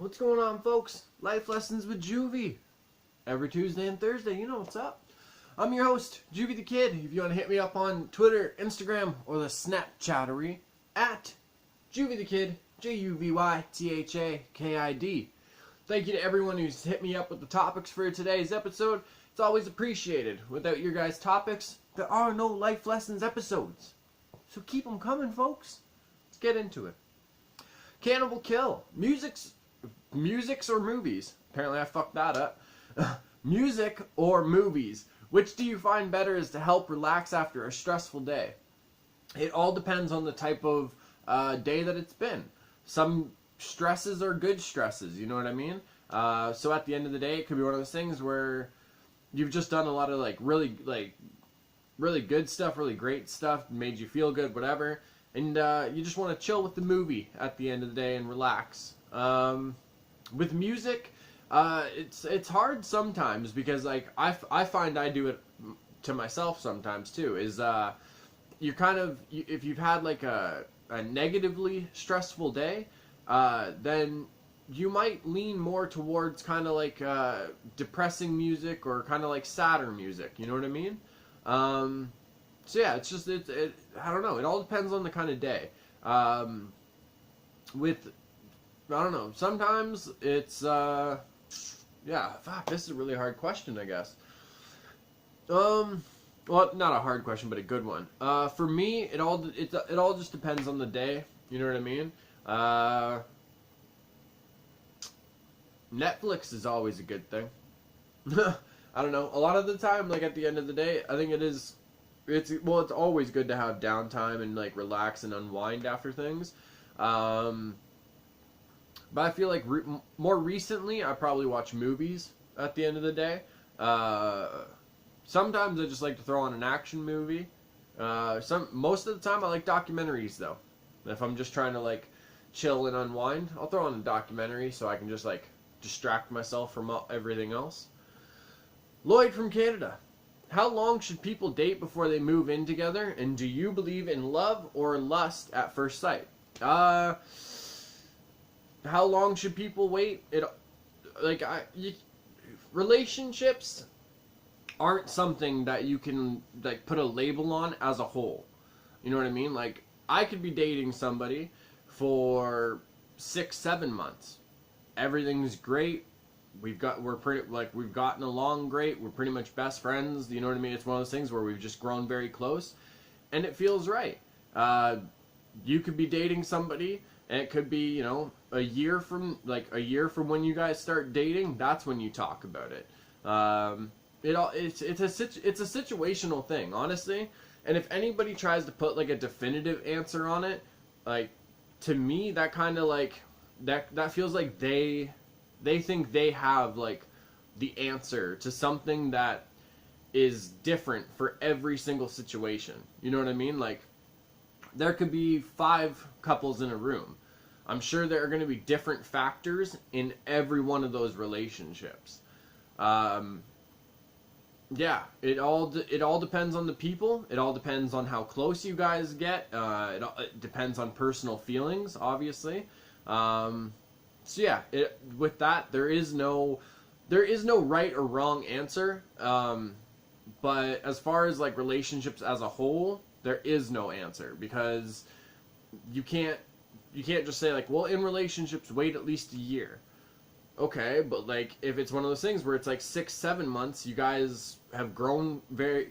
What's going on, folks? Life Lessons with Juvy. Every Tuesday and Thursday, you know what's up. I'm your host, JuvyThaKid. If you want to hit me up on Twitter, Instagram, or the Snapchattery, at JuvyThaKid, JuvyThaKid. Thank you to everyone who's hit me up with the topics for today's episode. It's always appreciated. Without your guys' topics, there are no Life Lessons episodes. So keep them coming, folks. Let's get into it. Cannibal Kill. Musics or movies? Apparently I fucked that up. Music or movies? Which do you find better is to help relax after a stressful day? It all depends on the type of day that it's been. Some stresses are good stresses, you know what I mean? So at the end of the day, it could be one of those things where you've just done a lot of really good stuff, really great stuff, made you feel good, whatever, and you just want to chill with the movie at the end of the day and relax. With music, it's hard sometimes because I find I do it to myself sometimes too. Is you're kind of, if you've had like a negatively stressful day, then you might lean more towards kind of like depressing music or kind of like sadder music. You know what I mean? So yeah, it's just I don't know. It all depends on the kind of day. I don't know. Sometimes it's yeah. Fuck, this is a really hard question, I guess. Well, not a hard question, but a good one. For me, it all just depends on the day. You know what I mean? Netflix is always a good thing. I don't know. A lot of the time, like at the end of the day, I think it's always good to have downtime and like relax and unwind after things. But I feel like more recently, I probably watch movies at the end of the day. Sometimes I just like to throw on an action movie. Most of the time, I like documentaries though. If I'm just trying to like chill and unwind, I'll throw on a documentary so I can just like distract myself from everything else. Lloyd from Canada. How long should people date before they move in together? And do you believe in love or lust at first sight? How long should people wait? Relationships aren't something that you can like put a label on as a whole. You know what I mean? Like I could be dating somebody for 6-7 months. Everything's great. We've gotten along great. We're pretty much best friends. You know what I mean? It's one of those things where we've just grown very close, and it feels right. You could be dating somebody, and it could be, you know, a year from when you guys start dating. That's when you talk about it. It's a situational thing, honestly. And if anybody tries to put like a definitive answer on it, like to me, that kind of like that feels like they think they have like the answer to something that is different for every single situation. You know what I mean? Like there could be 5 couples in a room. I'm sure there are going to be different factors in every one of those relationships. Yeah, it all depends on the people. It all depends on how close you guys get. It depends on personal feelings, obviously. So yeah, with that, there is no right or wrong answer. But as far as like relationships as a whole, there is no answer because you can't just say like, well, in relationships, wait at least a year. Okay, but like if it's one of those things where it's like 6-7 months, you guys have grown very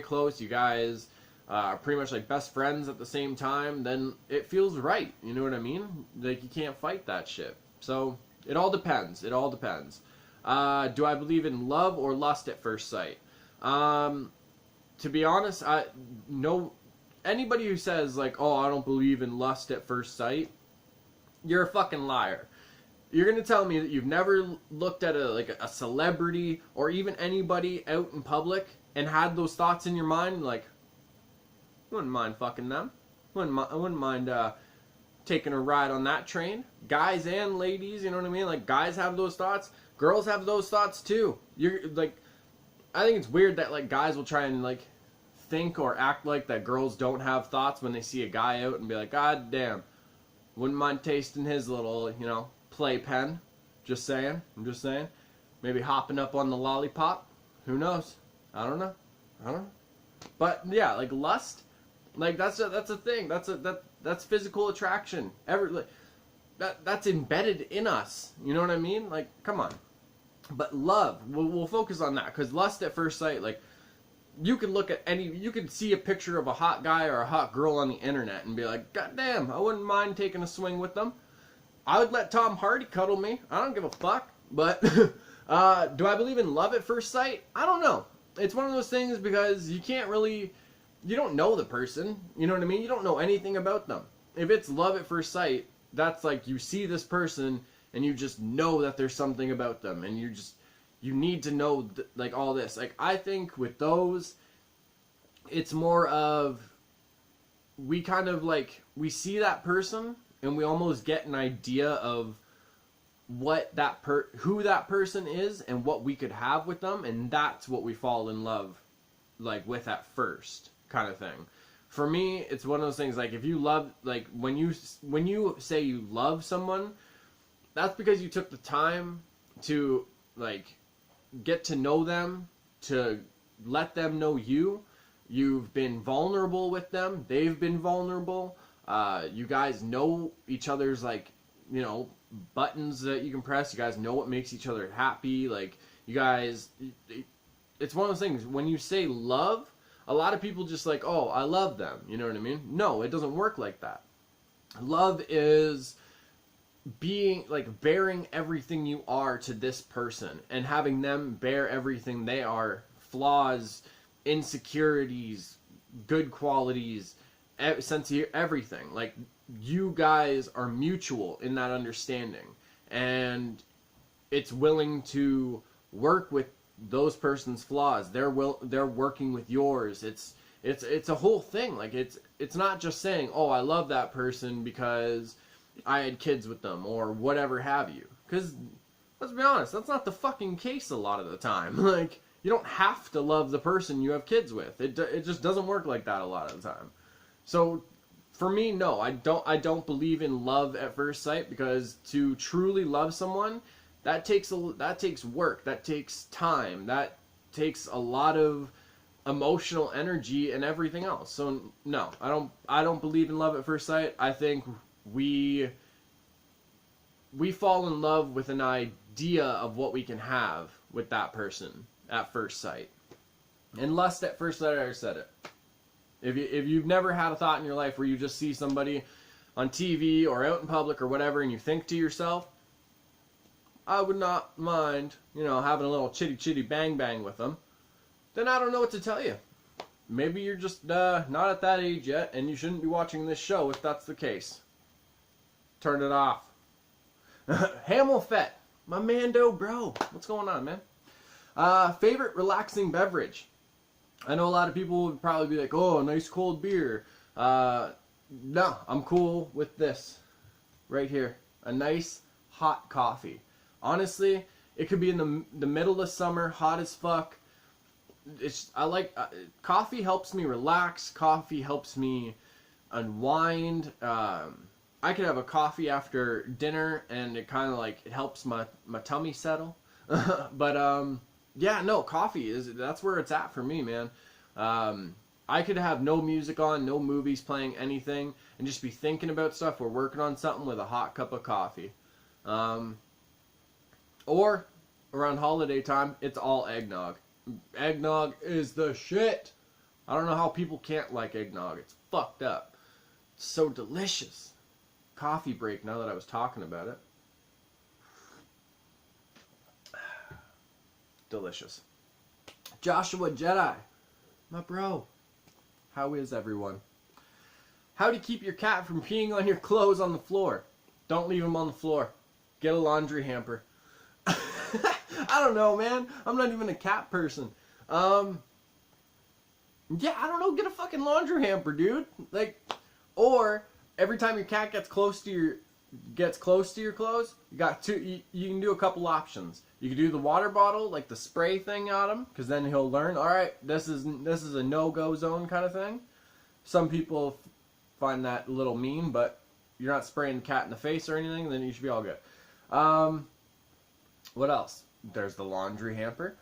close. You guys are pretty much like best friends at the same time. Then it feels right. You know what I mean? Like you can't fight that shit. So it all depends. It all depends. Do I believe in love or lust at first sight? To be honest, anybody who says like, oh, I don't believe in lust at first sight, you're a fucking liar. You're going to tell me that you've never looked at a celebrity or even anybody out in public and had those thoughts in your mind, like, wouldn't mind fucking them. I wouldn't mind taking a ride on that train. Guys and ladies, you know what I mean? Like, guys have those thoughts. Girls have those thoughts, too. You're, like, I think it's weird that, like, guys will try and, like, think or act like that girls don't have thoughts when they see a guy out and be like, God damn. Wouldn't mind tasting his little, playpen. Just saying. I'm just saying. Maybe hopping up on the lollipop. Who knows? I don't know. But yeah, like lust, like that's a thing. That's physical attraction. That's embedded in us. You know what I mean? Like, come on. But love, we'll focus on that, because lust at first sight, like, you can see a picture of a hot guy or a hot girl on the internet and be like, God damn, I wouldn't mind taking a swing with them. I would let Tom Hardy cuddle me. I don't give a fuck. But do I believe in love at first sight? I don't know. It's one of those things because you don't know the person. You know what I mean? You don't know anything about them. If it's love at first sight, that's like you see this person and you just know that there's something about them, and you need to know like all this. Like, I think with those, it's more of we kind of like we see that person and we almost get an idea of what who that person is and what we could have with them, and that's what we fall in love like with at first, kind of thing. For me, it's one of those things, like, if you love, like, when you say you love someone, that's because you took the time to, like, get to know them, to let them know you. You've been vulnerable with them. They've been vulnerable. You guys know each other's, like, buttons that you can press. You guys know what makes each other happy. Like, you guys, it's one of those things. When you say love, a lot of people just like, oh, I love them. You know what I mean? No, it doesn't work like that. Love is being, like, bearing everything you are to this person and having them bear everything they are. Flaws, insecurities, good qualities, sense of everything. Like, you guys are mutual in that understanding, and it's willing to work with those person's flaws. They're working with yours. It's a whole thing. Like, it's not just saying, oh, I love that person because I had kids with them or whatever have you. Because let's be honest, that's not the fucking case a lot of the time. Like, you don't have to love the person you have kids with. It just doesn't work like that a lot of the time. So for me, no, I don't believe in love at first sight, because to truly love someone, that takes work, that takes time, that takes a lot of emotional energy and everything else. So no, I don't believe in love at first sight. I think we fall in love with an idea of what we can have with that person at first sight. And lust at first sight, I already said it. If you've never had a thought in your life where you just see somebody on TV or out in public or whatever, and you think to yourself, I would not mind, having a little chitty bang bang with them, then I don't know what to tell you. Maybe you're just not at that age yet, and you shouldn't be watching this show if that's the case. Turn it off. Hamel Fett, my Mando bro, what's going on, man? Favorite relaxing beverage? I know a lot of people would probably be like, oh, a nice cold beer. No, I'm cool with this right here. A nice hot coffee. Honestly, it could be in the middle of summer, hot as fuck. Coffee helps me relax. Coffee helps me unwind. I could have a coffee after dinner, and it kind of like, it helps my tummy settle. But yeah, no, that's where it's at for me, man. I could have no music on, no movies playing, anything, and just be thinking about stuff or working on something with a hot cup of coffee. Or around holiday time, it's all eggnog. Eggnog is the shit. I don't know how people can't like eggnog. It's fucked up. It's so delicious. Coffee break, now that I was talking about it. Delicious. Joshua Jedi, my bro. How is everyone? How to keep your cat from peeing on your clothes on the floor? Don't leave them on the floor. Get a laundry hamper. I don't know, man. I'm not even a cat person. Yeah, I don't know. Get a fucking laundry hamper, dude. Like, or every time your cat gets close to your clothes, you can do a couple options. You can do the water bottle, like the spray thing on him, because then he'll learn, all right, this is a no-go zone kind of thing. Some people find that a little mean, but you're not spraying the cat in the face or anything, then you should be all good. What else? There's the laundry hamper.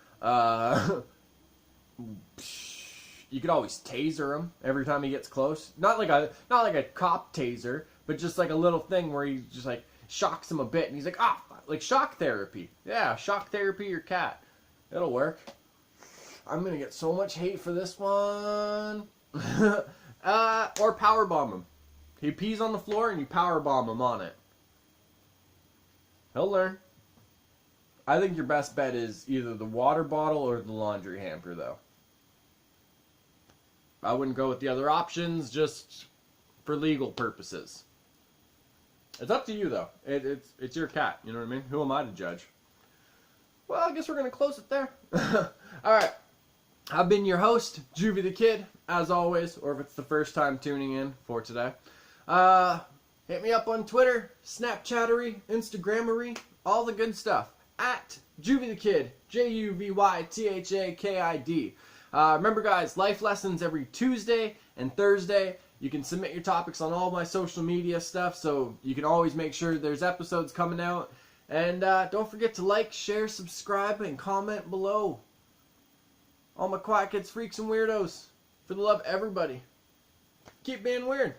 You could always taser him every time he gets close. Not like a cop taser, but just like a little thing where he just like shocks him a bit, and he's like, ah, like shock therapy. Yeah, shock therapy your cat. It'll work. I'm gonna get so much hate for this one. Or power bomb him. He pees on the floor and you power bomb him on it. He'll learn. I think your best bet is either the water bottle or the laundry hamper, though. I wouldn't go with the other options just for legal purposes. It's up to you, though. It's your cat, you know what I mean? Who am I to judge? Well, I guess we're going to close it there. Alright. I've been your host, JuvyThaKid, as always, or if it's the first time tuning in for today. Hit me up on Twitter, Snapchattery, Instagrammery, all the good stuff. At JuvyThaKid, JuvyThaKid. Remember, guys, life lessons every Tuesday and Thursday. You can submit your topics on all my social media stuff, so you can always make sure there's episodes coming out. And don't forget to like, share, subscribe, and comment below. All my quiet kids, freaks, and weirdos. For the love of everybody. Keep being weird.